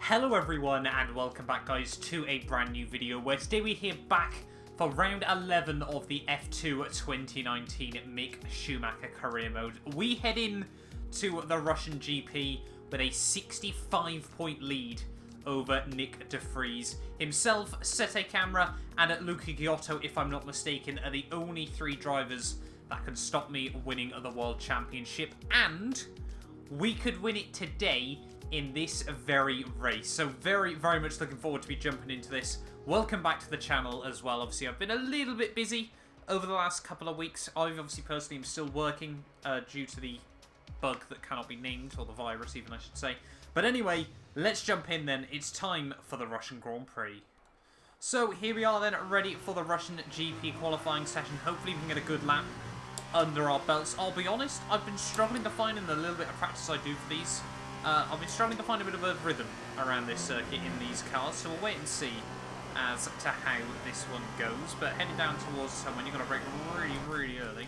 Hello everyone and welcome back guys to a brand new video where today we're here back for round 11 of the F2 2019 Mick Schumacher career mode. We head in to the Russian GP with a 65-point lead over Nick de Vries. Himself, Sete Camera and Elgato, if I'm not mistaken, are the only three drivers that can stop me winning the World Championship, and we could win it today in this very race. So very much looking forward to be jumping into this. Welcome back to the channel as well. Obviously I've been a little bit busy over the last couple of weeks. I obviously personally am still working due to the bug that cannot be named, or the virus even I should say. But anyway, let's jump in then. It's time for the Russian Grand Prix. So here we are then, ready for the Russian GP qualifying session. Hopefully we can get a good lap under our belts. I'll be honest, I've been struggling to find in the little bit of practice I do for these. I've been struggling to find a bit of a rhythm around this circuit in these cars, so we'll wait and see as to how this one goes. But heading down towards someone, you've got to brake really early.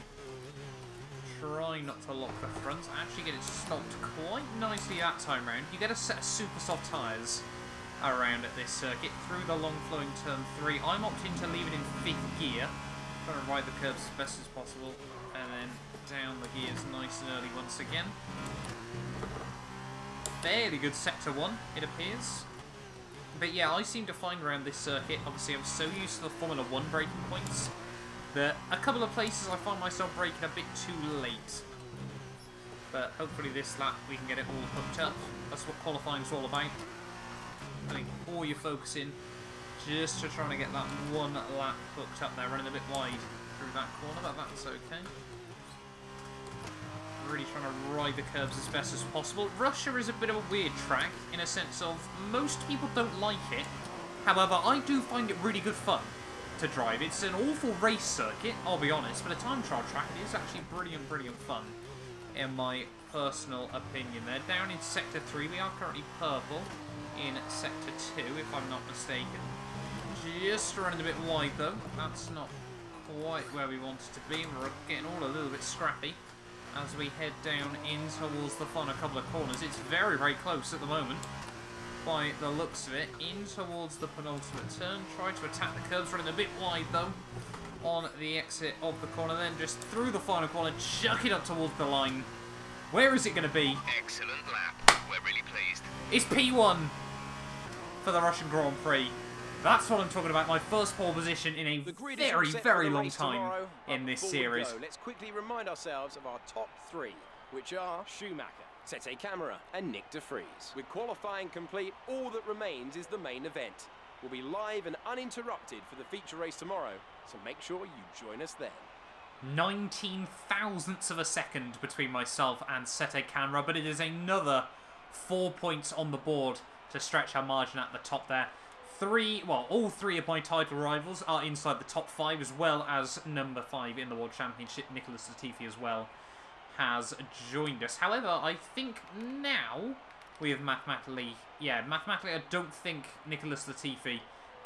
Try not to lock the front. Actually get it stopped quite nicely that time round. You get a set of super soft tyres around at this circuit through the long flowing turn 3. I'm opting to leave it in 5th gear, trying to ride the curves as best as possible, and then down the gears nice and early once again. Fairly good sector 1, it appears. But yeah, I seem to find around this circuit, obviously I'm so used to the Formula 1 braking points, that a couple of places I find myself braking a bit too late. But hopefully this lap we can get it all hooked up. That's what qualifying's all about. I think all you're focusing just to trying to get that one lap hooked up there, running a bit wide through that corner, but that's okay. Really trying to ride the curves as best as possible. Russia is a bit of a weird track in a sense of most people don't like it. However, I do find it really good fun to drive. It's an awful race circuit, I'll be honest, but a time trial track, it is actually brilliant fun in my personal opinion. There, down in sector 3, we are currently purple in sector 2, if I'm not mistaken. Just running a bit wide though. That's not quite where we wanted to be. We're getting all a little bit scrappy as we head down in towards the final couple of corners. It's very close at the moment by the looks of it. In towards the penultimate turn. Try to attack the curves, running a bit wide though on the exit of the corner. Then just through the final corner, chuck it up towards the line. Where is it going to be? Excellent lap. We're really pleased. It's P1 for the Russian Grand Prix. That's what I'm talking about, my first pole position in a very long time in this series. Let's quickly remind ourselves of our top 3, which are Schumacher, Sete Camera and Nick de Vries. With qualifying complete, all that remains is the main event. We'll be live and uninterrupted for the feature race tomorrow, so make sure you join us then. 19 thousandths of a second between myself and Sete Camera, but it is another 4 points on the board to stretch our margin at the top there. All three of my title rivals are inside the top 5, as well as number 5 in the World Championship. Nicholas Latifi as well has joined us. However, I think now we have mathematically I don't think Nicholas Latifi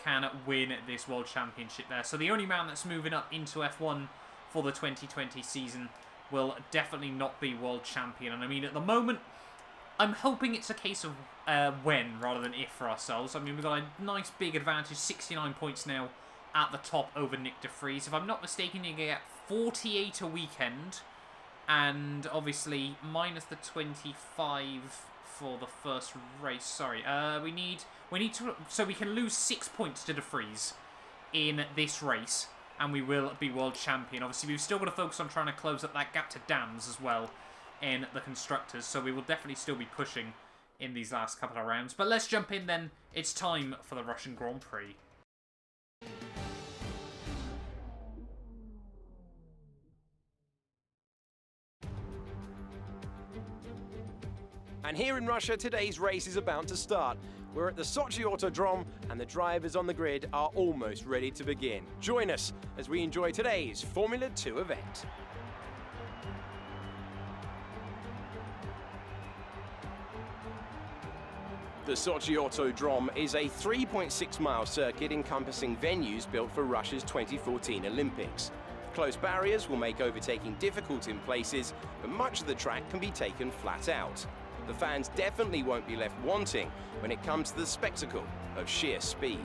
can win this World Championship there. So the only man that's moving up into F1 for the 2020 season will definitely not be World Champion. And I mean, at the moment, I'm hoping it's a case of when rather than if for ourselves. I mean, we've got a nice big advantage, 69 points now at the top over Nick de Vries. If I'm not mistaken, you get 48 a weekend, and obviously minus the 25 for the first race. Sorry, we need to, so we can lose 6 points to de Vries in this race, and we will be world champion. Obviously, we've still got to focus on trying to close up that gap to Dams as well in the constructors, so we will definitely still be pushing in these last couple of rounds. But let's jump in then. It's time for the Russian Grand Prix. And here in Russia, today's race is about to start. We're at the Sochi Autodrome, and the drivers on the grid are almost ready to begin. Join us as we enjoy today's Formula 2 event. The Sochi Autodrome is a 3.6-mile circuit encompassing venues built for Russia's 2014 Olympics. Close barriers will make overtaking difficult in places, but much of the track can be taken flat out. The fans definitely won't be left wanting when it comes to the spectacle of sheer speed.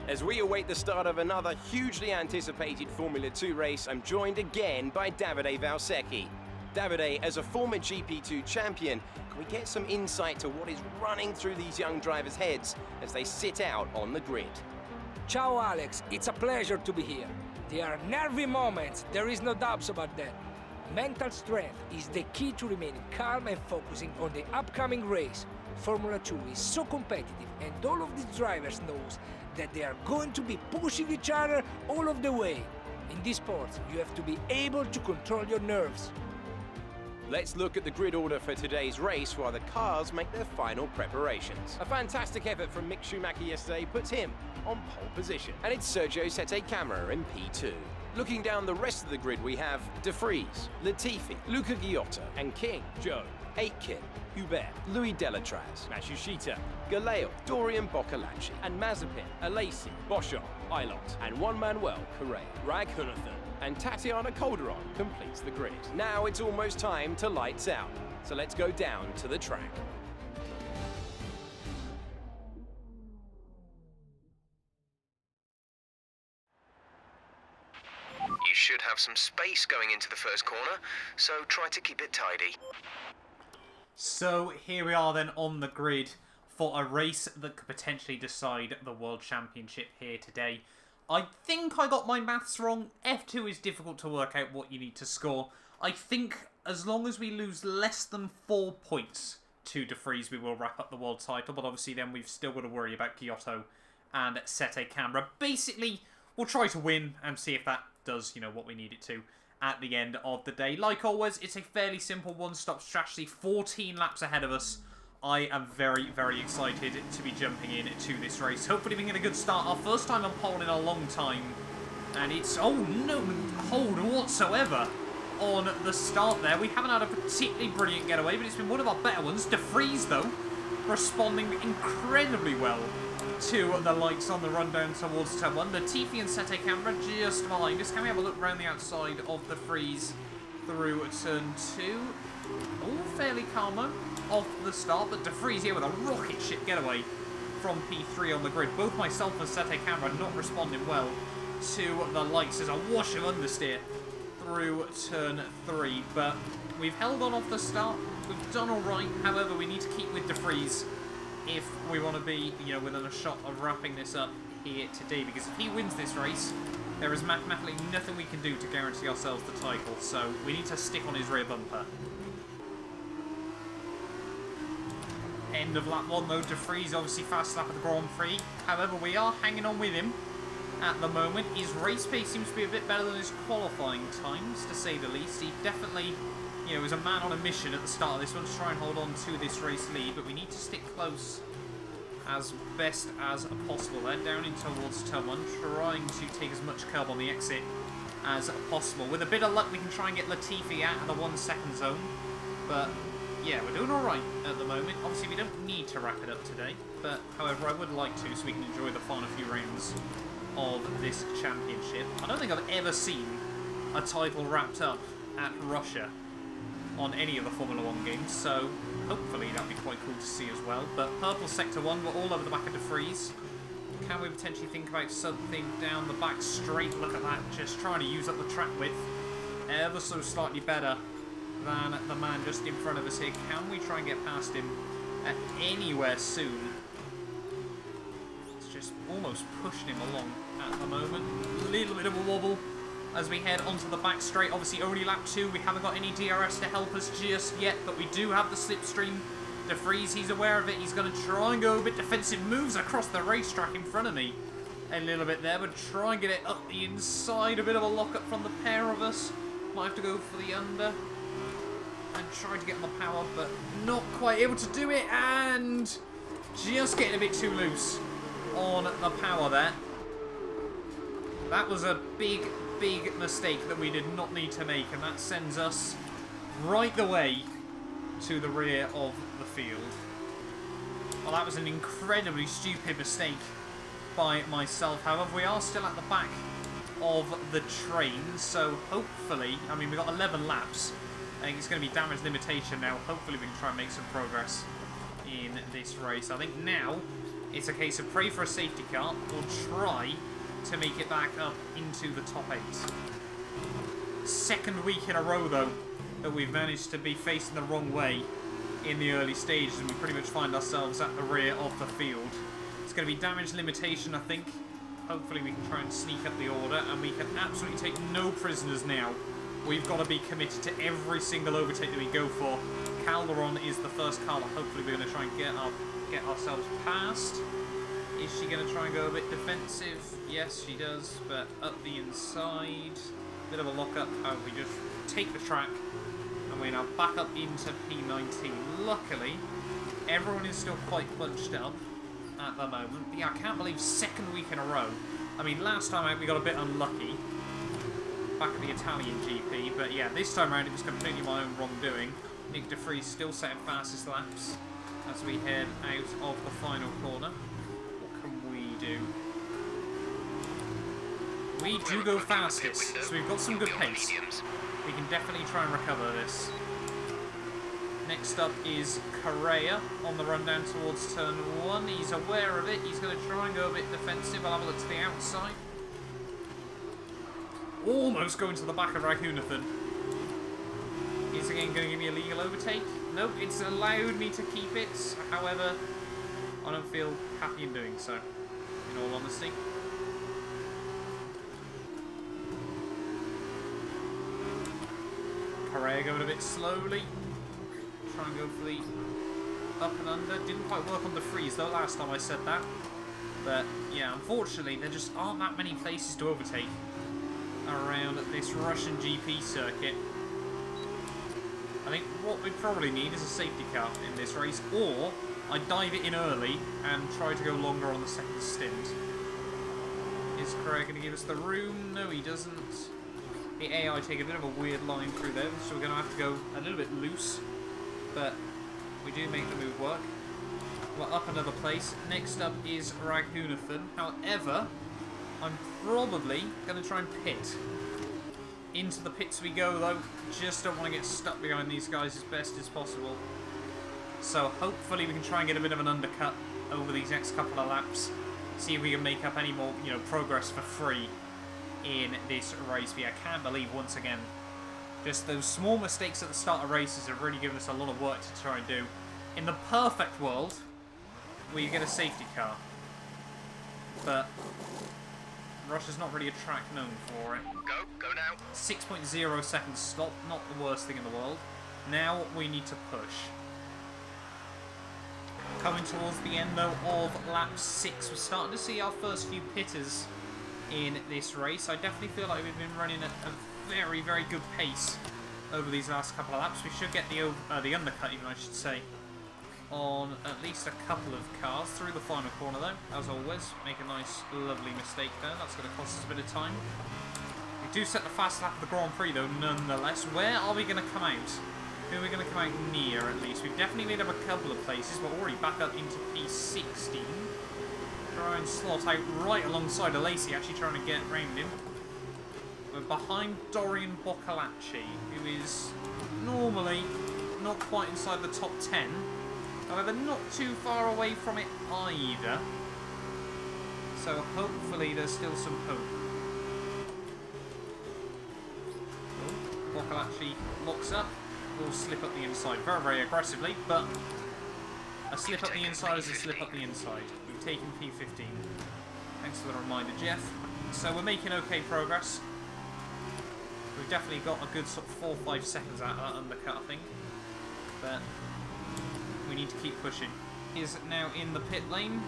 As we await the start of another hugely anticipated Formula 2 race, I'm joined again by Davide Valsecchi. Davide, as a former GP2 champion, can we get some insight to what is running through these young drivers' heads as they sit out on the grid? Ciao Alex, it's a pleasure to be here. There are nervy moments, there is no doubts about that. Mental strength is the key to remaining calm and focusing on the upcoming race. Formula 2 is so competitive and all of these drivers knows that they are going to be pushing each other all of the way. In this sport, you have to be able to control your nerves. Let's look at the grid order for today's race while the cars make their final preparations. A fantastic effort from Mick Schumacher yesterday puts him on pole position. And it's Sergio Sette Camara in P2. Looking down the rest of the grid, we have De Vries, Latifi, Luca Ghiotto, and King, Joe, Aitken, Hubert, Louis Delatraz, Matsushita, Galeo, Dorian Boccolacci, and Mazepin, Alesi, Boschon, Ilott, and Juan Manuel Correa. Raghunathan and Tatiana Calderon completes the grid. Now it's almost time to lights out, so let's go down to the track. You should have some space going into the first corner, so try to keep it tidy. So here we are then on the grid for a race that could potentially decide the World Championship here today. I think I got my maths wrong. F2 is difficult to work out what you need to score. I think as long as we lose less than 4 points to De Vries, we will wrap up the world title. But obviously then we've still got to worry about Ghiotto and Sette Camara. Basically, we'll try to win and see if that does, you know, what we need it to at the end of the day. Like always, it's a fairly simple one-stop strategy. 14 laps ahead of us. I am very, very excited to be jumping in to this race. Hopefully we can get a good start. Our first time on pole in a long time. And it's, oh, no hold whatsoever on the start there. We haven't had a particularly brilliant getaway, but it's been one of our better ones. De Vries, though, responding incredibly well to the lights on the run down towards turn 1. Latifi and Sette Camara just behind us. Can we have a look around the outside of the Vries through turn 2? All fairly calm off the start, but De Vries here with a rocket ship getaway from P3 on the grid. Both myself and Sette Camara not responding well to the lights. There's a wash of understeer through turn 3, but we've held on off the start. We've done all right. However, we need to keep with De Vries if we want to be, you know, within a shot of wrapping this up here today, because if he wins this race, there is mathematically nothing we can do to guarantee ourselves the title, so we need to stick on his rear bumper. End of lap 1 though. De Vries obviously fast lap of the Grand Prix, however we are hanging on with him at the moment. His race pace seems to be a bit better than his qualifying times, to say the least. He definitely, you know, is a man on a mission at the start of this one to try and hold on to this race lead, but we need to stick close as best as possible. Then down in towards turn 1, trying to take as much curb on the exit as possible. With a bit of luck, we can try and get Latifi out of the 1 second zone, but yeah, we're doing alright at the moment. Obviously, we don't need to wrap it up today, but however, I would like to so we can enjoy the final few rounds of this championship. I don't think I've ever seen a title wrapped up at Russia on any of the Formula 1 games, so hopefully that'll be quite cool to see as well. But purple sector 1, we're all over the back of De Vries. Can we potentially think about something down the back straight? Look at that, just trying to use up the track width ever so slightly better than the man just in front of us here. Can we try and get past him anywhere soon? It's just almost pushing him along at the moment. A little bit of a wobble as we head onto the back straight. Obviously only lap 2, we haven't got any DRS to help us just yet, but we do have the slipstream. De Vries, he's aware of it. He's going to try and go a bit defensive. Moves across the racetrack in front of me a little bit there, but try and get it up the inside. A bit of a lock-up from the pair of us. Might have to go for the under and try to get on the power, but not quite able to do it, and just getting a bit too loose on the power there. That was a big mistake that we did not need to make, and that sends us right the way to the rear of the field. Well, that was an incredibly stupid mistake by myself. However, we are still at the back of the train, so hopefully, I mean, we've got 11 laps. I think it's going to be damage limitation now. Hopefully we can try and make some progress in this race. I think now it's a case of pray for a safety car or try to make it back up into the top 8. Second week in a row, though, that we've managed to be facing the wrong way in the early stages, and we pretty much find ourselves at the rear of the field. It's going to be damage limitation, I think. Hopefully we can try and sneak up the order, and we can absolutely take no prisoners now. We've got to be committed to every single overtake that we go for. Calderon is the first car that hopefully we're going to try and get ourselves past. Is she going to try and go a bit defensive? Yes, she does, but up the inside. Bit of a lock-up. However, we just take the track, and we're now back up into P19. Luckily, everyone is still quite bunched up at the moment. But yeah, I can't believe second week in a row. I mean, last time out we got a bit unlucky back at the Italian GP, but yeah, this time around it was completely my own wrongdoing. Nick de Vries still setting fastest laps as we head out of the final corner. What can we do? We do go fastest, so we've got some good pace. We can definitely try and recover this. Next up is Correa on the run down towards turn 1. He's aware of it. He's going to try and go a bit defensive. I'll have a look to the outside. Almost going to the back of Raghunathan. Is again going to give me a legal overtake? Nope, it's allowed me to keep it. However, I don't feel happy in doing so, in all honesty. Correa going a bit slowly. Try and go for the up and under. Didn't quite work on the freeze though last time I said that. But yeah, unfortunately there just aren't that many places to overtake around this Russian GP circuit. I think what we probably need is a safety car in this race, or I dive it in early and try to go longer on the second stint. Is Correa going to give us the room? No, he doesn't. The AI take a bit of a weird line through there, so we're going to have to go a little bit loose. But we do make the move work. We're up another place. Next up is Raghunathan. However, I'm probably going to try and pit. Into the pits we go, though. Just don't want to get stuck behind these guys as best as possible. So hopefully we can try and get a bit of an undercut over these next couple of laps. See if we can make up any more, progress for free in this race. But yeah, I can't believe once again, just those small mistakes at the start of races have really given us a lot of work to try and do. In the perfect world, we get a safety car. But Russia's not really a track known for it. Go now. 6.0 seconds stop, not the worst thing in the world. Now we need to push. Coming towards the end though of lap 6, we're starting to see our first few pitters in this race. I definitely feel like we've been running at a very, very good pace over these last couple of laps. We should get the undercut even, I should say, on at least a couple of cars through the final corner though. As always, make a nice, lovely mistake there. That's going to cost us a bit of time. We do set the fast lap of the Grand Prix though, nonetheless. Where are we going to come out? Who are we going to come out near at least? We've definitely made up a couple of places. We're already back up into P16. Try and slot out right alongside of Lacey, actually trying to get round him. We're behind Dorian Boccalacci, who is normally not quite inside the top 10. However, not too far away from it either. So hopefully there's still some hope. Oh, Boccalacci locks up. Will slip up the inside very, very aggressively, but a slip up the inside is a slip up the inside. We've taken P15. Thanks for the reminder, Jeff. So we're making okay progress. We've definitely got a good sort of 4 or 5 seconds out of that undercut, I think. But we need to keep pushing. Is now in the pit lane.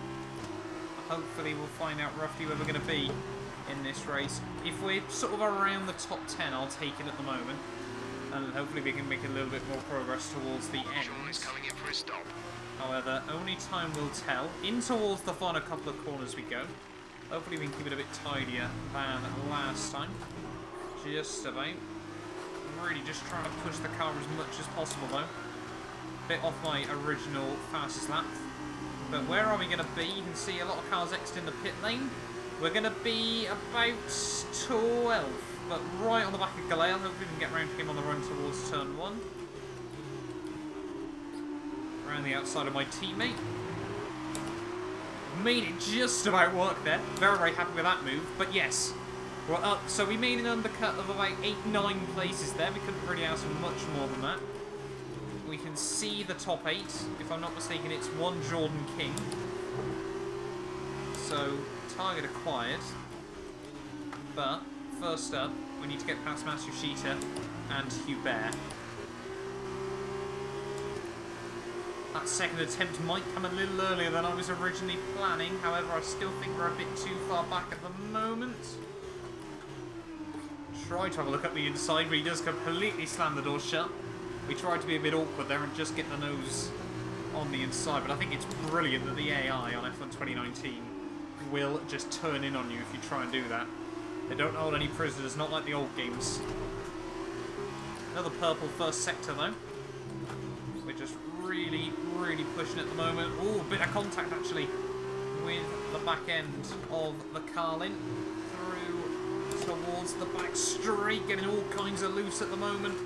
Hopefully we'll find out roughly where we're going to be in this race. If we're sort of around the top 10, I'll take it at the moment. And hopefully we can make a little bit more progress towards the end. Sean is coming in for a stop. However, only time will tell. In towards the final couple of corners we go. Hopefully we can keep it a bit tidier than last time. Just about. I'm really just trying to push the car as much as possible though. Bit off my original fastest lap. But where are we going to be? You can see a lot of cars exiting the pit lane. We're going to be about 12th, but right on the back of Galale. Hopefully we can get around to him on the run towards turn 1. Around the outside of my teammate. Made it just about work there. Very, very happy with that move. But yes, we're up. So we made an undercut of about 8-9 places there. We couldn't really ask for much more than that. We can see the top 8. If I'm not mistaken, it's one Jordan King. So, target acquired. But, first up, we need to get past Matsushita and Hubert. That second attempt might come a little earlier than I was originally planning. However, I still think we're a bit too far back at the moment. Try to have a look at the inside, but he does completely slam the door shut. We tried to be a bit awkward there and just get the nose on the inside, but I think it's brilliant that the AI on F1 2019 will just turn in on you if you try and do that. They don't hold any prisoners, not like the old games. Another purple first sector though. We're just really, really pushing at the moment. Ooh, bit of contact actually with the back end of the Carlin. Through towards the back straight, getting all kinds of loose at the moment.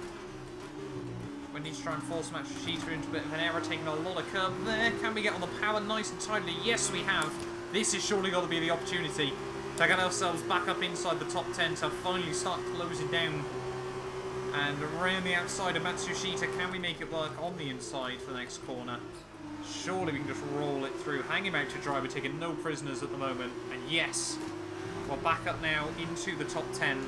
We need to try and force Matsushita into a bit of an error, taking a lot of curb there. Can we get on the power nice and tightly? Yes, we have. This is surely got to be the opportunity to get ourselves back up inside the top 10 to finally start closing down. And around the outside of Matsushita, can we make it work on the inside for the next corner? Surely we can just roll it through. Hang him out to dry. We're taking no prisoners at the moment. And yes, we're back up now into the top 10.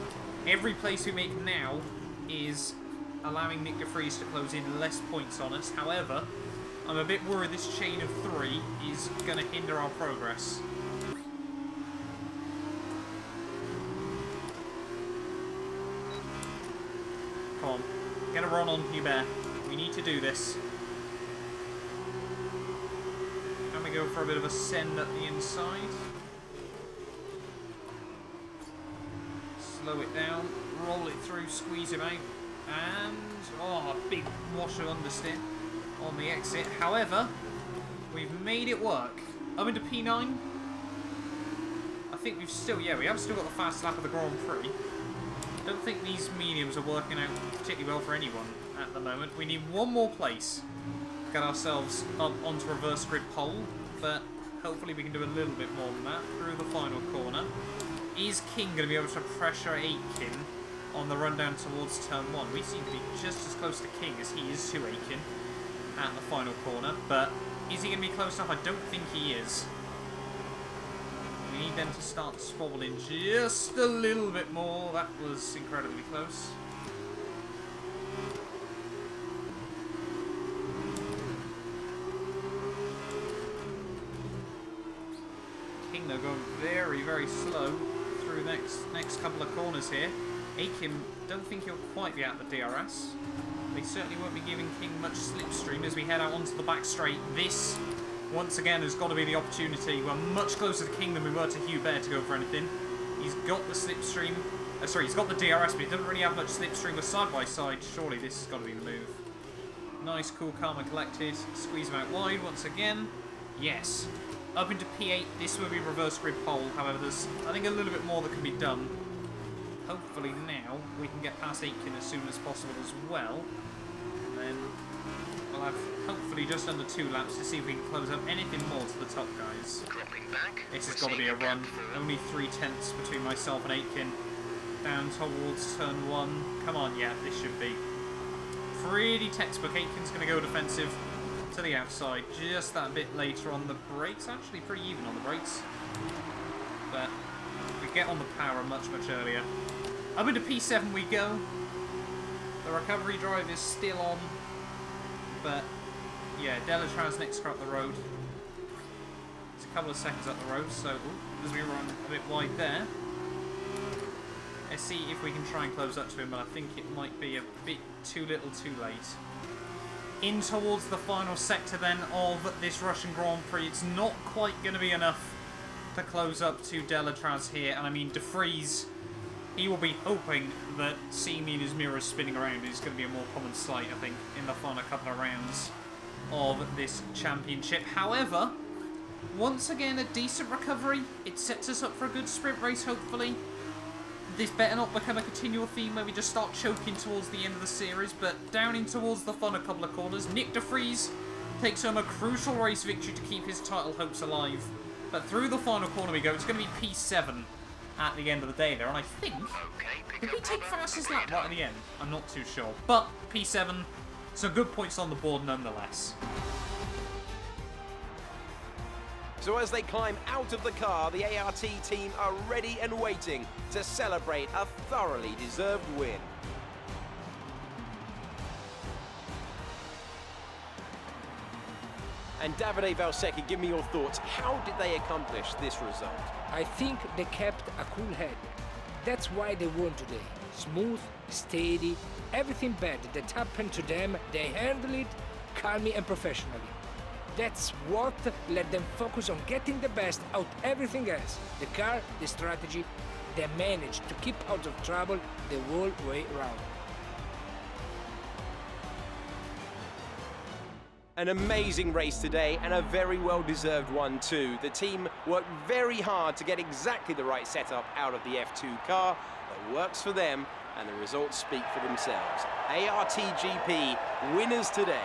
Every place we make now is allowing Nick de Vries to close in less points on us. However, I'm a bit worried this chain of 3 is going to hinder our progress. Come on, get a run on Hubert. We need to do this. Can we go for a bit of a send at the inside? Slow it down, roll it through, squeeze him out. And, oh, a big washer understeer on the exit. However, we've made it work. Up into P9. I think we've still, yeah, we have still got the fast lap of the Grand Prix. Don't think these mediums are working out particularly well for anyone at the moment. We need one more place to get ourselves up onto reverse grid pole, but hopefully we can do a little bit more than that through the final corner. Is King going to be able to pressure Aitken on the run down towards turn 1? We seem to be just as close to King as he is to Aitken at the final corner, but is he going to be close enough? I don't think he is. We need them to start swobbling just a little bit more. That was incredibly close. King though going very, very slow through next couple of corners here. Aitken, don't think he'll quite be at the DRS. They certainly won't be giving King much slipstream as we head out onto the back straight. This, once again, has got to be the opportunity. We're much closer to King than we were to Hubert to go for anything. He's got the slipstream. Sorry, he's got the DRS, but he doesn't really have much slipstream with side by side. Surely this has got to be the move. Nice, cool, calm and collected. Squeeze him out wide once again. Yes. Up into P8. This will be reverse grid pole. However, there's, I think, a little bit more that can be done. Hopefully now we can get past Aitken as soon as possible as well. And then we'll have hopefully just under 2 laps to see if we can close up anything more to the top, guys. Dropping back. This has got to be a run. Only 3/10 between myself and Aitken. Down towards turn 1. Come on, yeah, this should be pretty textbook. Aitken's going to go defensive to the outside. Just that bit later on the brakes. Actually pretty even on the brakes. But we get on the power much, much earlier. Up into P7 we go. The recovery drive is still on. But, yeah, Delatraz next car up the road. It's a couple of seconds up the road, so as we run a bit wide there. Let's see if we can try and close up to him, but I think it might be a bit too little too late. In towards the final sector then of this Russian Grand Prix. It's not quite going to be enough to close up to Delatraz here, and I mean de Vries, he will be hoping that seeing me in his mirror spinning around is going to be a more common sight, I think, in the final couple of rounds of this championship. However, Once again, a decent recovery. It sets us up for a good sprint race, hopefully. This better not become a continual theme where we just start choking towards the end of the series, but down in towards the fun a couple of corners. Nick de Vries takes home a crucial race victory to keep his title hopes alive. But through the final corner we go. It's going to be P7 at the end of the day there, and I think... Did we take fastest lap right at the end? I'm not too sure. But P7, some good points on the board nonetheless. So as they climb out of the car, the ART team are ready and waiting to celebrate a thoroughly deserved win. And Davide Valsecchi, give me your thoughts. How did they accomplish this result? I think they kept a cool head. That's why they won today. Smooth, steady, everything bad that happened to them, they handled it calmly and professionally. That's what let them focus on getting the best out everything else. The car, the strategy, they managed to keep out of trouble the whole way around. An amazing race today, and a very well-deserved one too. The team worked very hard to get exactly the right setup out of the F2 car that works for them, and the results speak for themselves. ARTGP winners today.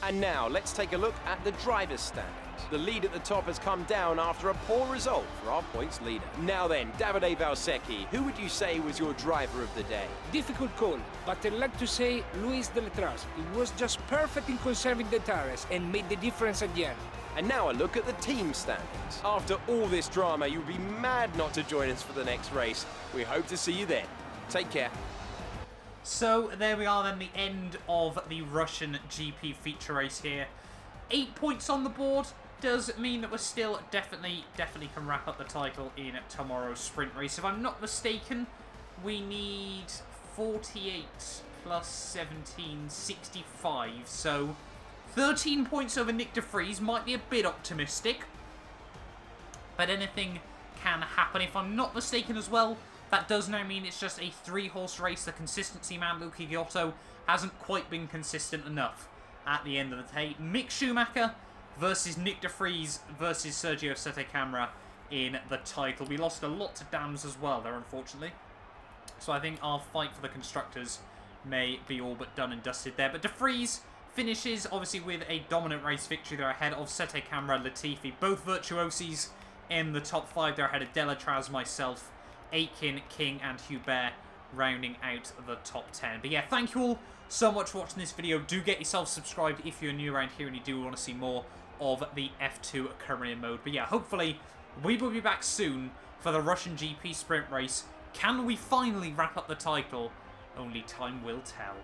And now, let's take a look at the driver's standings. The lead at the top has come down after a poor result for our points leader. Now then, Davide Valsecchi, who would you say was your driver of the day? Difficult call, but I'd like to say Luis de Letras. He was just perfect in conserving the tires and made the difference at the end. And now a look at the team standings. After all this drama, you'd be mad not to join us for the next race. We hope to see you then. Take care. So there we are then, the end of the Russian GP feature race here. 8 points on the board does mean that we're still definitely can wrap up the title in tomorrow's sprint race. If I'm not mistaken, we need 48 plus 17, 65. So 13 points over Nick de Vries might be a bit optimistic, but anything can happen. If I'm not mistaken as well, that does now mean it's just a 3-horse race. The consistency man, Elgato, hasn't quite been consistent enough at the end of the day. Mick Schumacher versus Nick de Vries versus Sergio Sette Camera in the title. We lost a lot to Dams as well there, unfortunately. So I think our fight for the constructors may be all but done and dusted there. But de Vries finishes, obviously, with a dominant race victory. They're ahead of Sette Camera, Latifi. Both virtuosis in the top 5. They're ahead of Delatraz, myself, Aiken, King and Hubert rounding out the top 10. But yeah, thank you all so much for watching this video. Do get yourself subscribed if you're new around here and you do want to see more of the F2 career mode. But yeah, hopefully we will be back soon for the Russian GP sprint race. Can we finally wrap up the title? Only time will tell.